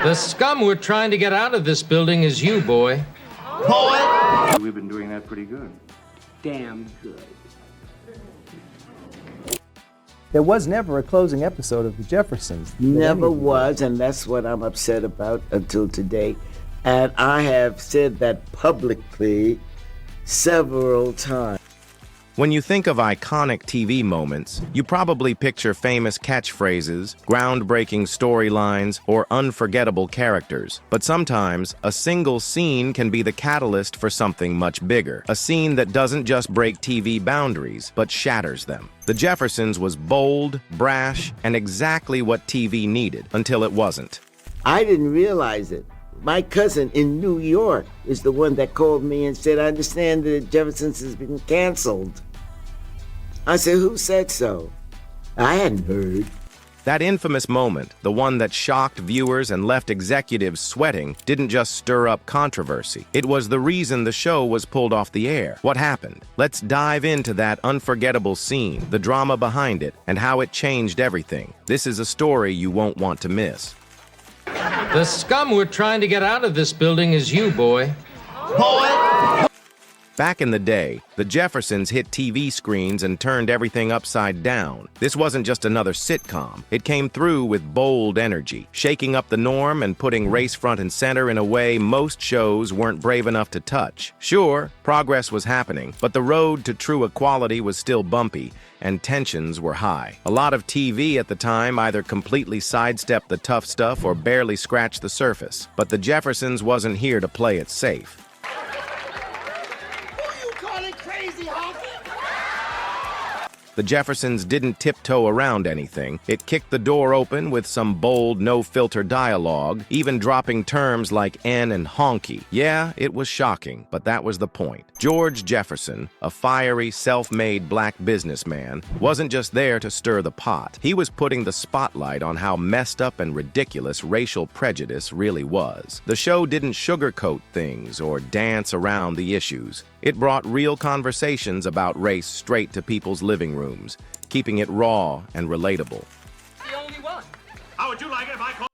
The scum we're trying to get out of this building is you, boy. Boy! We've been doing that pretty good. Damn good. There was never a closing episode of The Jeffersons. Never was, and that's what I'm upset about until today. And I have said that publicly several times. When you think of iconic TV moments, you probably picture famous catchphrases, groundbreaking storylines, or unforgettable characters. But sometimes, a single scene can be the catalyst for something much bigger. A scene that doesn't just break TV boundaries, but shatters them. The Jeffersons was bold, brash, and exactly what TV needed, until it wasn't. I didn't realize it. My cousin in New York is the one that called me and said, I understand that Jeffersons has been canceled. I said, who said so? I hadn't heard. That infamous moment, the one that shocked viewers and left executives sweating, didn't just stir up controversy. It was the reason the show was pulled off the air. What happened? Let's dive into that unforgettable scene, the drama behind it, and how it changed everything. This is a story you won't want to miss. The scum we're trying to get out of this building is you, boy. Boy! Back in the day, the Jeffersons hit TV screens and turned everything upside down. This wasn't just another sitcom. It came through with bold energy, shaking up the norm and putting race front and center in a way most shows weren't brave enough to touch. Sure, progress was happening, but the road to true equality was still bumpy, and tensions were high. A lot of TV at the time either completely sidestepped the tough stuff or barely scratched the surface. But the Jeffersons wasn't here to play it safe. The Jeffersons didn't tiptoe around anything. It kicked the door open with some bold, no-filter dialogue, even dropping terms like N and honky. Yeah, it was shocking, but that was the point. George Jefferson, a fiery, self-made black businessman, wasn't just there to stir the pot. He was putting the spotlight on how messed up and ridiculous racial prejudice really was. The show didn't sugarcoat things or dance around the issues. It brought real conversations about race straight to people's living rooms, keeping it raw and relatable. The only one. How would you like it if I called?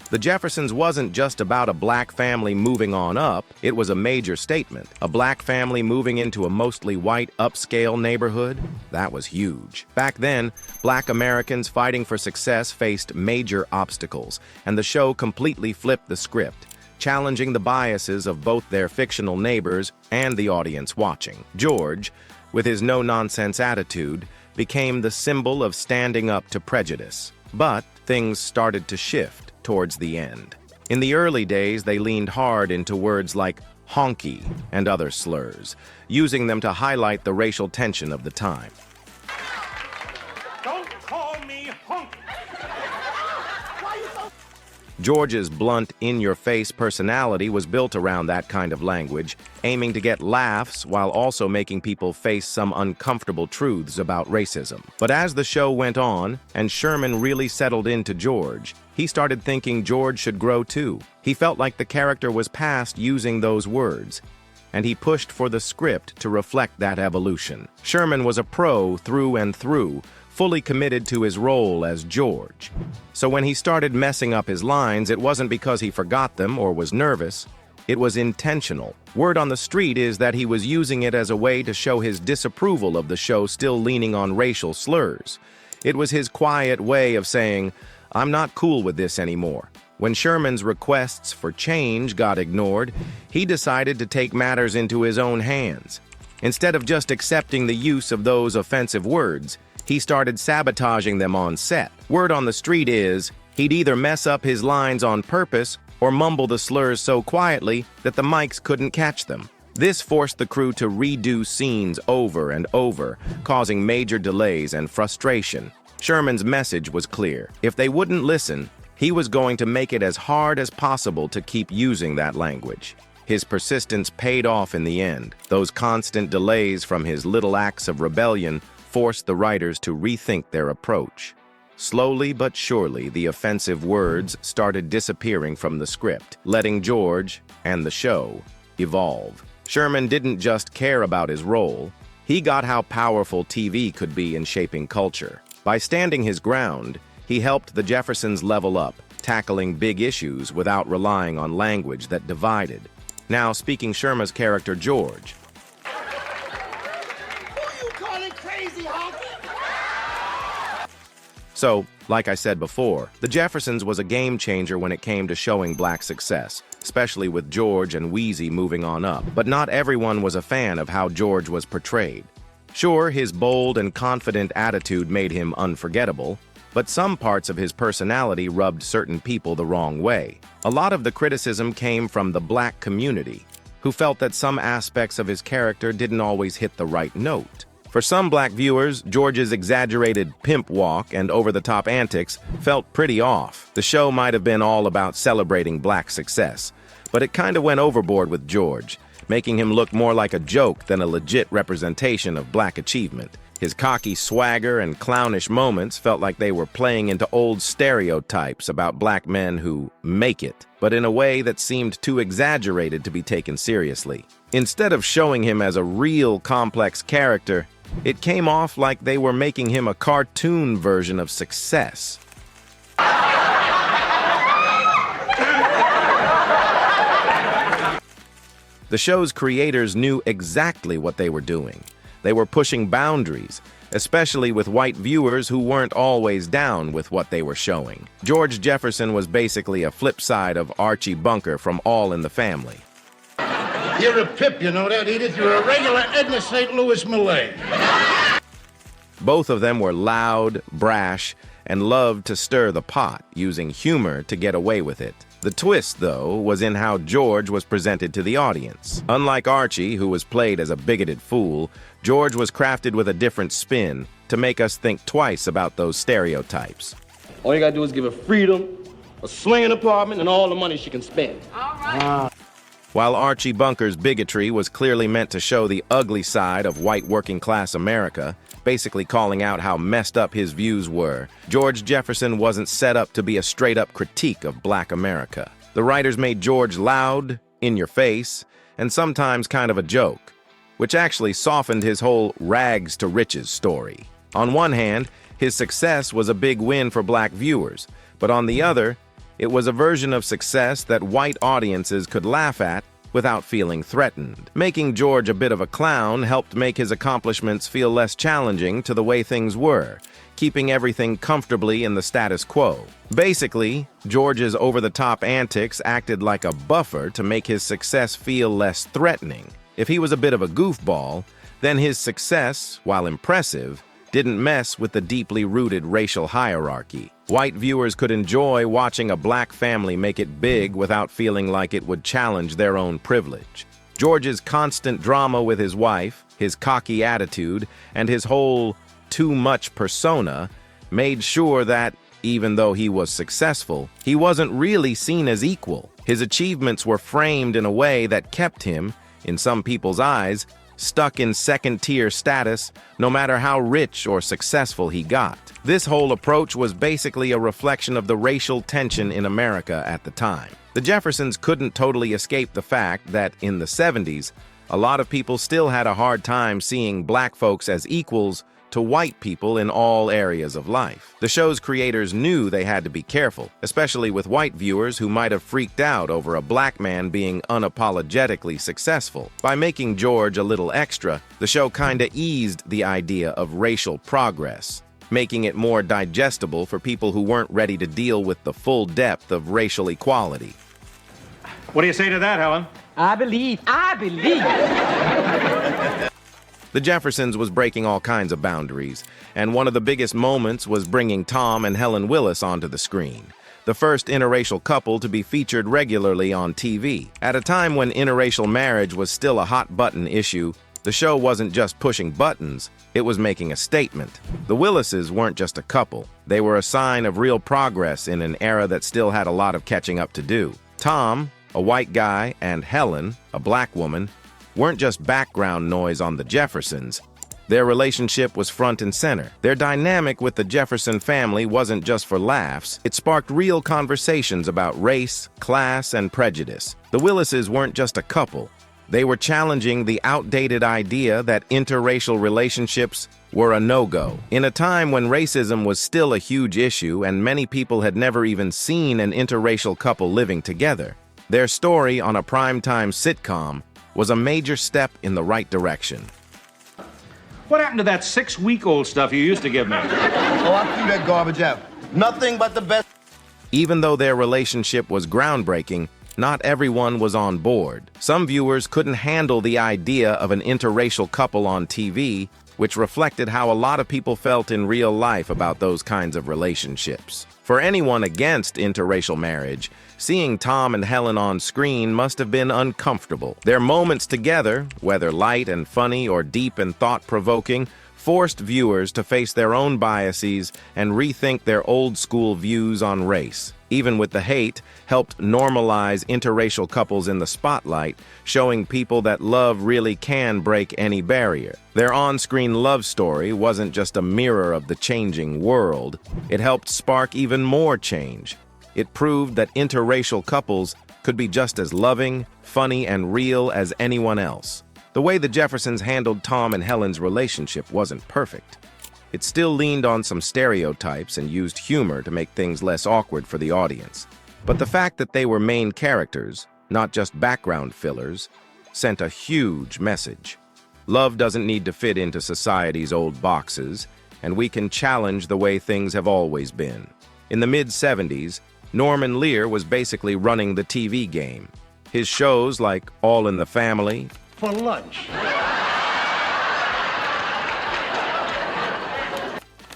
The Jeffersons wasn't just about a black family moving on up, it was a major statement. A black family moving into a mostly white, upscale neighborhood? That was huge. Back then, black Americans fighting for success faced major obstacles, and the show completely flipped the script, challenging the biases of both their fictional neighbors and the audience watching. George, with his no-nonsense attitude, became the symbol of standing up to prejudice. But things started to shift towards the end. In the early days, they leaned hard into words like honky and other slurs, using them to highlight the racial tension of the time. Don't call me honky! George's blunt, in-your-face personality was built around that kind of language, aiming to get laughs while also making people face some uncomfortable truths about racism. But as the show went on, and Sherman really settled into George, he started thinking George should grow too. He felt like the character was past using those words, and he pushed for the script to reflect that evolution. Sherman was a pro through and through, fully committed to his role as George. So when he started messing up his lines, it wasn't because he forgot them or was nervous. It was intentional. Word on the street is that he was using it as a way to show his disapproval of the show still leaning on racial slurs. It was his quiet way of saying, I'm not cool with this anymore. When Sherman's requests for change got ignored, he decided to take matters into his own hands. Instead of just accepting the use of those offensive words, he started sabotaging them on set. Word on the street is, he'd either mess up his lines on purpose or mumble the slurs so quietly that the mics couldn't catch them. This forced the crew to redo scenes over and over, causing major delays and frustration. Sherman's message was clear. If they wouldn't listen, he was going to make it as hard as possible to keep using that language. His persistence paid off in the end. Those constant delays from his little acts of rebellion forced the writers to rethink their approach. Slowly but surely, the offensive words started disappearing from the script, letting George and the show evolve. Sherman didn't just care about his role, he got how powerful TV could be in shaping culture. By standing his ground, He helped the Jeffersons level up, tackling big issues without relying on language that divided. Now, speaking Sherman's character, George. Who you calling crazy, honky? So, like I said before, the Jeffersons was a game changer when it came to showing black success, especially with George and Wheezy moving on up. But not everyone was a fan of how George was portrayed. Sure, his bold and confident attitude made him unforgettable, but some parts of his personality rubbed certain people the wrong way. A lot of the criticism came from the black community, who felt that some aspects of his character didn't always hit the right note. For some black viewers, George's exaggerated pimp walk and over-the-top antics felt pretty off. The show might have been all about celebrating black success, but it kind of went overboard with George, making him look more like a joke than a legit representation of black achievement. His cocky swagger and clownish moments felt like they were playing into old stereotypes about black men who make it, but in a way that seemed too exaggerated to be taken seriously. Instead of showing him as a real complex character, it came off like they were making him a cartoon version of success. The show's creators knew exactly what they were doing. They were pushing boundaries, especially with white viewers who weren't always down with what they were showing. George Jefferson was basically a flip side of Archie Bunker from All in the Family. You're a pip, you know that, Edith? You're a regular Edna St. Louis Malay. Both of them were loud, brash, and loved to stir the pot, using humor to get away with it. The twist, though, was in how George was presented to the audience. Unlike Archie, who was played as a bigoted fool, George was crafted with a different spin to make us think twice about those stereotypes. All you gotta do is give her freedom, a swinging apartment, and all the money she can spend. While Archie Bunker's bigotry was clearly meant to show the ugly side of white working-class America, basically calling out how messed up his views were, George Jefferson wasn't set up to be a straight-up critique of black America. The writers made George loud, in your face, and sometimes kind of a joke, which actually softened his whole rags to riches story. On one hand, his success was a big win for black viewers, but on the other, it was a version of success that white audiences could laugh at without feeling threatened. Making George a bit of a clown helped make his accomplishments feel less challenging to the way things were, keeping everything comfortably in the status quo. Basically, George's over-the-top antics acted like a buffer to make his success feel less threatening. If he was a bit of a goofball, then his success, while impressive, didn't mess with the deeply rooted racial hierarchy. White viewers could enjoy watching a black family make it big without feeling like it would challenge their own privilege. George's constant drama with his wife, his cocky attitude, and his whole too much persona made sure that, even though he was successful, he wasn't really seen as equal. His achievements were framed in a way that kept him, in some people's eyes, stuck in second-tier status, no matter how rich or successful he got. This whole approach was basically a reflection of the racial tension in America at the time. The Jeffersons couldn't totally escape the fact that, in the 70s, a lot of people still had a hard time seeing black folks as equals to white people in all areas of life. The show's creators knew they had to be careful, especially with white viewers who might have freaked out over a black man being unapologetically successful. By making George a little extra, the show kinda eased the idea of racial progress, making it more digestible for people who weren't ready to deal with the full depth of racial equality. What do you say to that, Helen? I believe. The Jeffersons was breaking all kinds of boundaries, and one of the biggest moments was bringing Tom and Helen Willis onto the screen, the first interracial couple to be featured regularly on TV. At a time when interracial marriage was still a hot-button issue, the show wasn't just pushing buttons, it was making a statement. The Willises weren't just a couple. They were a sign of real progress in an era that still had a lot of catching up to do. Tom, a white guy, and Helen, a black woman, weren't just background noise on the Jeffersons. Their relationship was front and center. Their dynamic with the Jefferson family wasn't just for laughs. It sparked real conversations about race, class, and prejudice. The Willises weren't just a couple. They were challenging the outdated idea that interracial relationships were a no-go. In a time when racism was still a huge issue and many people had never even seen an interracial couple living together, their story on a primetime sitcom was a major step in the right direction. What happened to that 6-week-old stuff you used to give me? Oh, I threw that garbage out. Nothing but the best. Even though their relationship was groundbreaking, not everyone was on board. Some viewers couldn't handle the idea of an interracial couple on TV, which reflected how a lot of people felt in real life about those kinds of relationships. For anyone against interracial marriage, seeing Tom and Helen on screen must have been uncomfortable. Their moments together, whether light and funny or deep and thought-provoking, forced viewers to face their own biases and rethink their old-school views on race. Even with the hate, helped normalize interracial couples in the spotlight, showing people that love really can break any barrier. Their on-screen love story wasn't just a mirror of the changing world, it helped spark even more change. It proved that interracial couples could be just as loving, funny, and real as anyone else. The way the Jeffersons handled Tom and Helen's relationship wasn't perfect. It still leaned on some stereotypes and used humor to make things less awkward for the audience. But the fact that they were main characters, not just background fillers, sent a huge message. Love doesn't need to fit into society's old boxes, and we can challenge the way things have always been. In the mid-70s, Norman Lear was basically running the TV game. His shows like All in the Family, For lunch.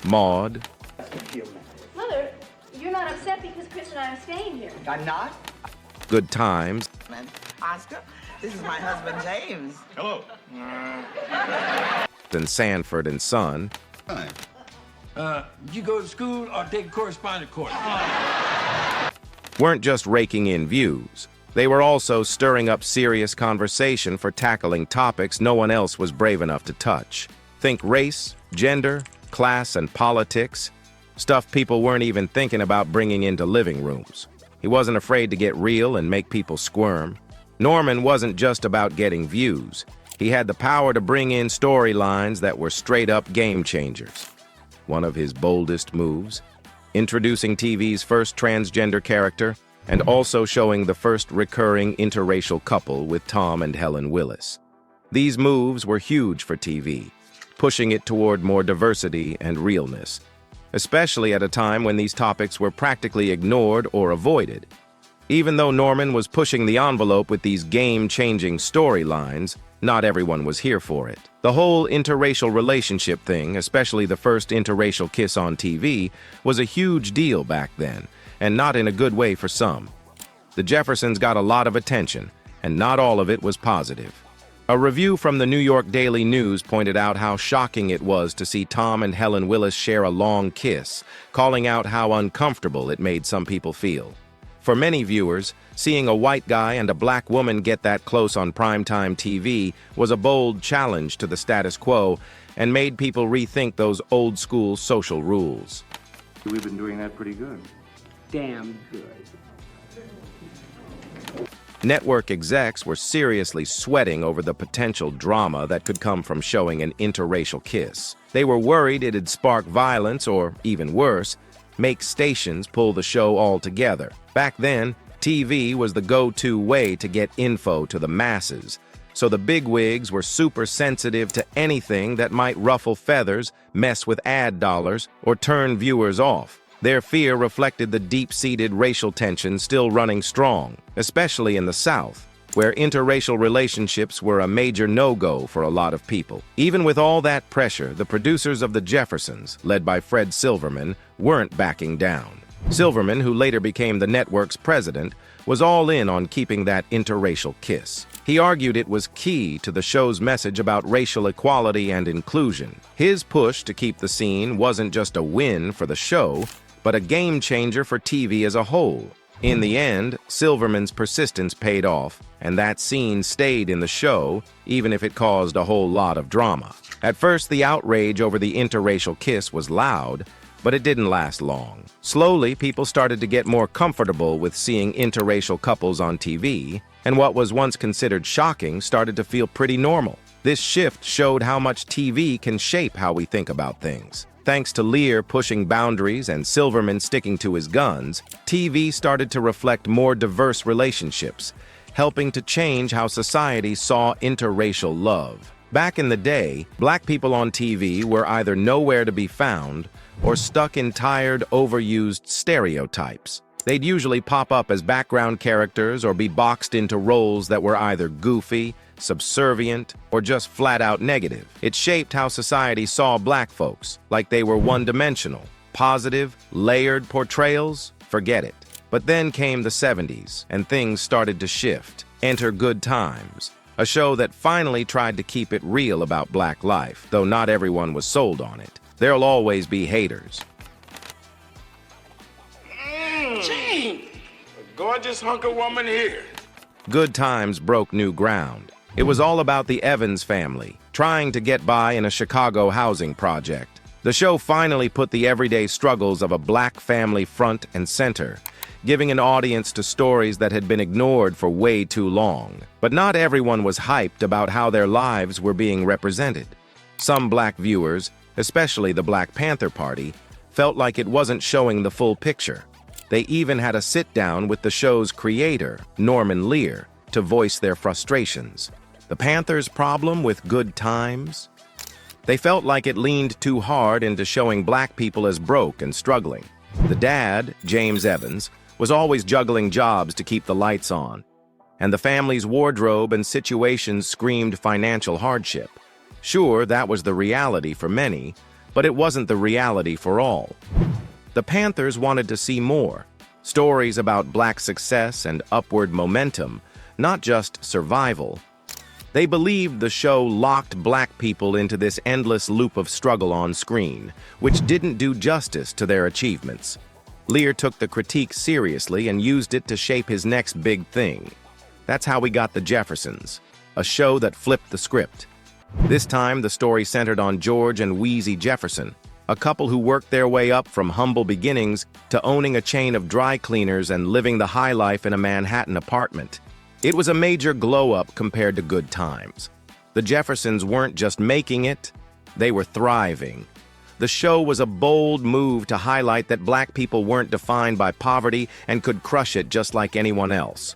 Maude, Mother, you're not upset because Chris and I are staying here. I'm not. Good Times, Oscar, this is my husband, James. Hello. and Sanford and Son, Did you go to school or take a correspondence course? weren't just raking in views. They were also stirring up serious conversation for tackling topics no one else was brave enough to touch. Think race, gender, class, and politics. Stuff people weren't even thinking about bringing into living rooms. He wasn't afraid to get real and make people squirm. Norman wasn't just about getting views. He had the power to bring in storylines that were straight-up game changers. One of his boldest moves, introducing TV's first transgender character, and also showing the first recurring interracial couple with Tom and Helen Willis. These moves were huge for TV, pushing it toward more diversity and realness, especially at a time when these topics were practically ignored or avoided. Even though Norman was pushing the envelope with these game-changing storylines, not everyone was here for it. The whole interracial relationship thing, especially the first interracial kiss on TV, was a huge deal back then, and not in a good way for some. The Jeffersons got a lot of attention, and not all of it was positive. A review from the New York Daily News pointed out how shocking it was to see Tom and Helen Willis share a long kiss, calling out how uncomfortable it made some people feel. For many viewers, seeing a white guy and a black woman get that close on primetime TV was a bold challenge to the status quo and made people rethink those old-school social rules. We've been doing that pretty good. Damn good. Network execs were seriously sweating over the potential drama that could come from showing an interracial kiss. They were worried it'd spark violence or, even worse, make stations pull the show altogether. Back then, TV was the go-to way to get info to the masses, so the bigwigs were super sensitive to anything that might ruffle feathers, mess with ad dollars, or turn viewers off. Their fear reflected the deep-seated racial tension still running strong, especially in the South, where interracial relationships were a major no-go for a lot of people. Even with all that pressure, the producers of The Jeffersons, led by Fred Silverman, weren't backing down. Silverman, who later became the network's president, was all in on keeping that interracial kiss. He argued it was key to the show's message about racial equality and inclusion. His push to keep the scene wasn't just a win for the show, but a game changer for TV as a whole. In the end, Silverman's persistence paid off, and that scene stayed in the show, even if it caused a whole lot of drama. At first, the outrage over the interracial kiss was loud, But it didn't last long. Slowly, people started to get more comfortable with seeing interracial couples on TV, and what was once considered shocking started to feel pretty normal. This shift showed how much TV can shape how we think about things. Thanks to Lear pushing boundaries and Silverman sticking to his guns, TV started to reflect more diverse relationships, helping to change how society saw interracial love. Back in the day, black people on TV were either nowhere to be found or stuck in tired, overused stereotypes. They'd usually pop up as background characters or be boxed into roles that were either goofy, subservient, or just flat-out negative. It shaped how society saw black folks, like they were one-dimensional. Positive, layered portrayals? Forget it. But then came the 70s, and things started to shift. Enter Good Times, a show that finally tried to keep it real about black life, though not everyone was sold on it. There'll always be haters. Gene! A gorgeous hunk of woman here. Good Times broke new ground. It was all about the Evans family, trying to get by in a Chicago housing project. The show finally put the everyday struggles of a black family front and center, giving an audience to stories that had been ignored for way too long. But not everyone was hyped about how their lives were being represented. Some black viewers, especially the Black Panther Party, felt like it wasn't showing the full picture. They even had a sit-down with the show's creator, Norman Lear, to voice their frustrations. The Panthers' problem with Good Times? They felt like it leaned too hard into showing black people as broke and struggling. The dad, James Evans, was always juggling jobs to keep the lights on, and the family's wardrobe and situations screamed financial hardship. Sure, that was the reality for many, but it wasn't the reality for all. The Panthers wanted to see more, stories about black success and upward momentum, not just survival. They believed the show locked black people into this endless loop of struggle on screen, which didn't do justice to their achievements. Lear took the critique seriously and used it to shape his next big thing. That's how we got the Jeffersons, a show that flipped the script. This time, the story centered on George and Wheezy Jefferson, a couple who worked their way up from humble beginnings to owning a chain of dry cleaners and living the high life in a Manhattan apartment. It was a major glow-up compared to Good Times. The Jeffersons weren't just making it, they were thriving. The show was a bold move to highlight that black people weren't defined by poverty and could crush it just like anyone else.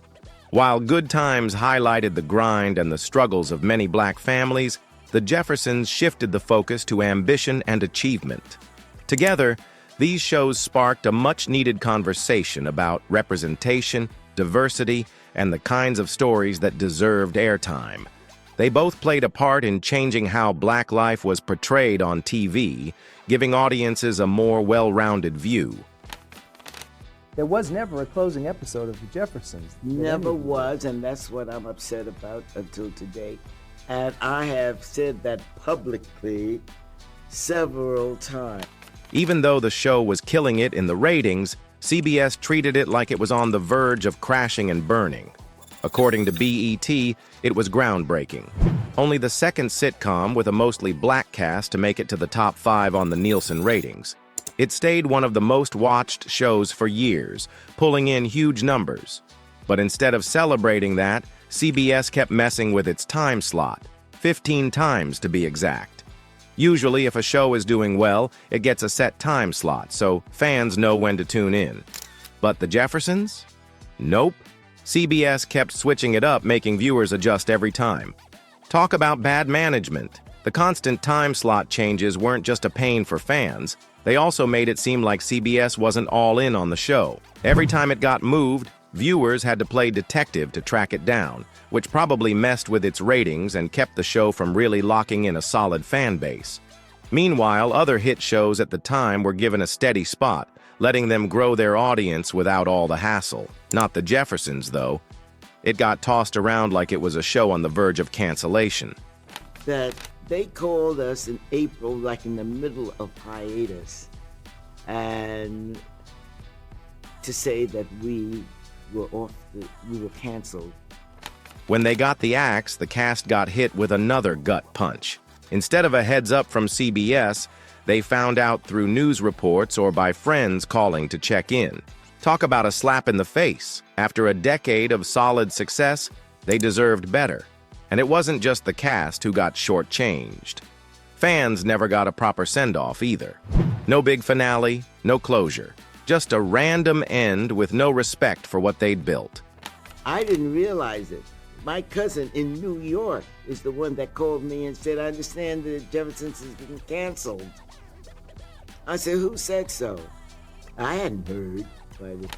While Good Times highlighted the grind and the struggles of many black families, the Jeffersons shifted the focus to ambition and achievement. Together, these shows sparked a much-needed conversation about representation, diversity, and the kinds of stories that deserved airtime. They both played a part in changing how black life was portrayed on TV, giving audiences a more well-rounded view. There was never a closing episode of The Jeffersons. Never was, and that's what I'm upset about until today. And I have said that publicly several times. Even though the show was killing it in the ratings, CBS treated it like it was on the verge of crashing and burning. According to BET, it was groundbreaking. Only the second sitcom with a mostly black cast to make it to the top 5 on the Nielsen ratings. It stayed one of the most watched shows for years, pulling in huge numbers. But instead of celebrating that, CBS kept messing with its time slot, 15 times to be exact. Usually, if a show is doing well, it gets a set time slot, so fans know when to tune in. But the Jeffersons? Nope. CBS kept switching it up, making viewers adjust every time. Talk about bad management. The constant time slot changes weren't just a pain for fans. They also made it seem like CBS wasn't all in on the show. Every time it got moved, viewers had to play detective to track it down, which probably messed with its ratings and kept the show from really locking in a solid fan base. Meanwhile, other hit shows at the time were given a steady spot, letting them grow their audience without all the hassle. Not the Jeffersons, though. It got tossed around like it was a show on the verge of cancellation. That they called us in April, like in the middle of hiatus, and to say that we were canceled. When they got the axe, the cast got hit with another gut punch. Instead of a heads up from CBS, they found out through news reports or by friends calling to check in. Talk about a slap in the face. After a decade of solid success, they deserved better. And it wasn't just the cast who got shortchanged. Fans never got a proper send-off either. No big finale, no closure. Just a random end with no respect for what they'd built. I didn't realize it. My cousin in New York is the one that called me and said, I understand the Jeffersons has been canceled. I said, who said so? I hadn't heard, but...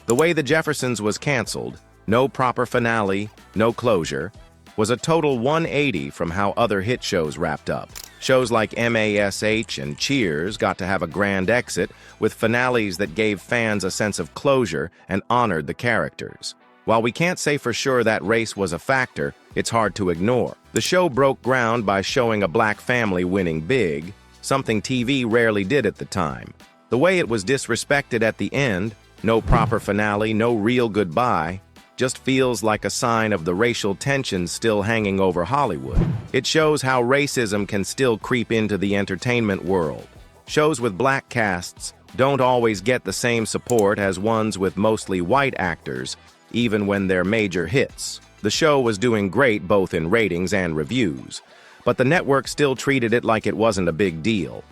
The way the Jeffersons was canceled, no proper finale, no closure, was a total 180 from how other hit shows wrapped up. Shows like MASH and Cheers got to have a grand exit with finales that gave fans a sense of closure and honored the characters. While we can't say for sure that race was a factor, it's hard to ignore. The show broke ground by showing a black family winning big, something TV rarely did at the time. The way it was disrespected at the end, no proper finale, no real goodbye, just feels like a sign of the racial tensions still hanging over Hollywood. It shows how racism can still creep into the entertainment world. Shows with black casts don't always get the same support as ones with mostly white actors, even when they're major hits. The show was doing great both in ratings and reviews, but the network still treated it like it wasn't a big deal.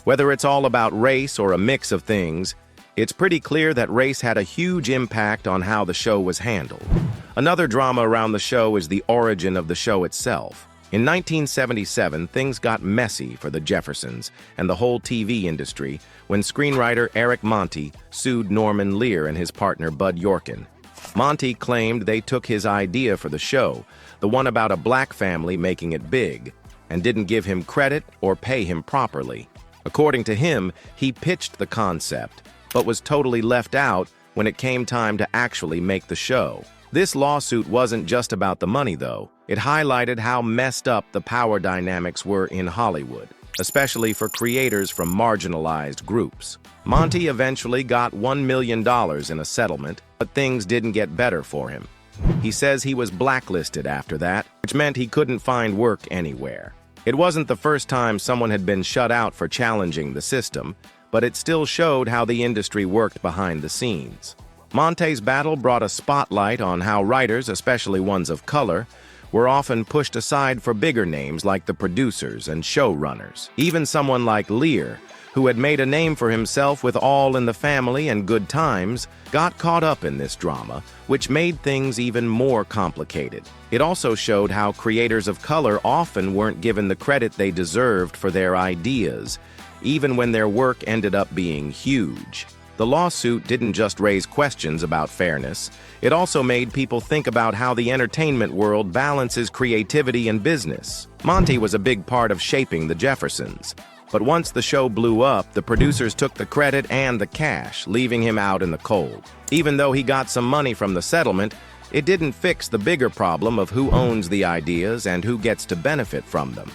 Whether it's all about race or a mix of things, it's pretty clear that race had a huge impact on how the show was handled. Another drama around the show is the origin of the show itself. In 1977, things got messy for the Jeffersons and the whole TV industry when screenwriter Eric Monty sued Norman Lear and his partner Bud Yorkin. Monty claimed they took his idea for the show, the one about a black family making it big, and didn't give him credit or pay him properly. According to him, he pitched the concept, but was totally left out when it came time to actually make the show. This lawsuit wasn't just about the money, though. It highlighted how messed up the power dynamics were in Hollywood, especially for creators from marginalized groups. Monty eventually got $1 million in a settlement, but things didn't get better for him. He says he was blacklisted after that, which meant he couldn't find work anywhere. It wasn't the first time someone had been shut out for challenging the system, but it still showed how the industry worked behind the scenes. Monty's battle brought a spotlight on how writers, especially ones of color, were often pushed aside for bigger names like the producers and showrunners. Even someone like Lear, who had made a name for himself with All in the Family and Good Times, got caught up in this drama, which made things even more complicated. It also showed how creators of color often weren't given the credit they deserved for their ideas, even when their work ended up being huge. The lawsuit didn't just raise questions about fairness, it also made people think about how the entertainment world balances creativity and business. Monty was a big part of shaping the Jeffersons, but once the show blew up, the producers took the credit and the cash, leaving him out in the cold. Even though he got some money from the settlement, it didn't fix the bigger problem of who owns the ideas and who gets to benefit from them.